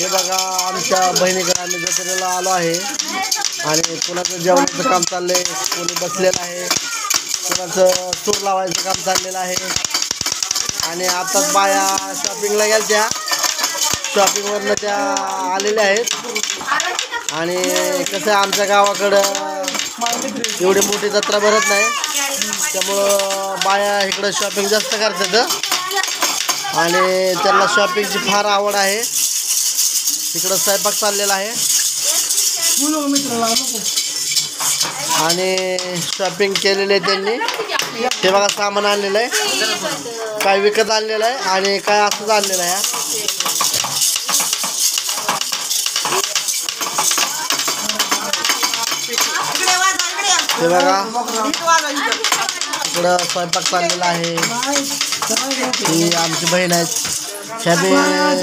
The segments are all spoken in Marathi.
हे बघा आमच्या बहिणीकडे आम्ही जत्रेला आलो आहे आणि कुणाचं जेवणाचं काम चाललंय, कोणी बसलेलं आहे, कुणाचं सूर लावायचं काम चाललेलं आहे. आणि आताच बाया शॉपिंगला गेल्या, शॉपिंगवरनं त्या आलेल्या आहेत. आणि कसं आमच्या गावाकडं एवढी मोठी जत्रा भरत नाही, त्यामुळं बाया इकडं शॉपिंग जास्त करतात आणि त्यांना शॉपिंगची फार आवड आहे. इकडं स्वयंपाक चाललेला आहे आणि शॉपिंग केलेली आहे त्यांनी. हे बघा सामान आणलेलं आहे, काय विकत आणलेलं आहे आणि काय असंच आणलेलं आहे. हे बघा इकडं स्वयंपाक चाललेला आहे. ही आमची बहीण आहेत, ह्या बी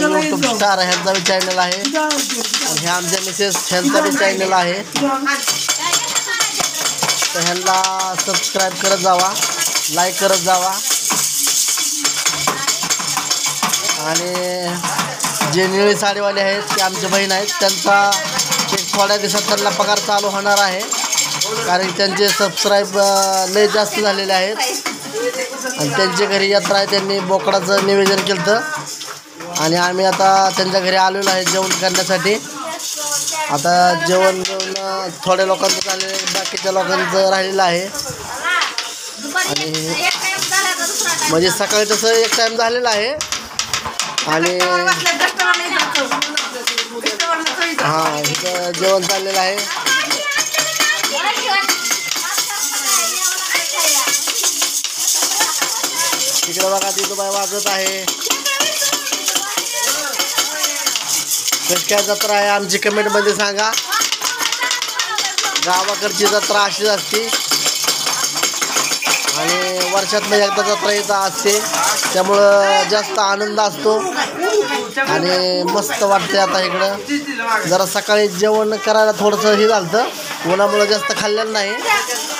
यूट्यूब स्टार ह्यांचा बी चॅनल आहे आणि ह्या आमच्या मिसेस ह्यांचा बी चॅनल आहे. तर ह्यांना सबस्क्राईब करत जावा, लाईक करत जावा. आणि जे निळी साडीवाले आहेत ते आमचे बहीण आहेत, त्यांचा एक थोड्या दिवसात त्यांना पगार चालू होणार आहे, कारण त्यांचे सबस्क्राईब लय जास्त झालेले आहेत. आणि त्यांच्या घरी यात्रा आहे, त्यांनी बोकडाचं निवेदन केलं होतं आणि आम्ही आता त्यांच्या घरी आलेलो आहे जेवण करण्यासाठी. आता जेवण थोड्या लोकांचं झालेलं आहे, बाकीच्या लोकांचं राहिलेलं आहे. आणि म्हणजे सकाळी तसं एक टाईम झालेला आहे आणि हां इथं जेवण चाललेलं आहे. तिकडे बघा तिथं वाजत आहे. कशी काय जत्रा आहे आमची कमेंटमध्ये सांगा. गावाकडची जत्रा अशीच असते आणि वर्षातनं एकदा जत्रा इथं असते, त्यामुळं जास्त आनंद असतो आणि मस्त वाटते. आता इकडं जरा सकाळी जेवण करायला थोडंसं हे झालं होतं, उन्हामुळं जास्त खाल्लेलं नाही,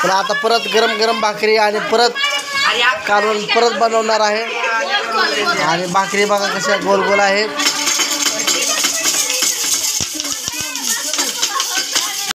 पण आता परत गरम गरम भाकरी आणि परत काढून परत बनवणार आहे. आणि भाकरी बघा कशा गोल गोल आहेत.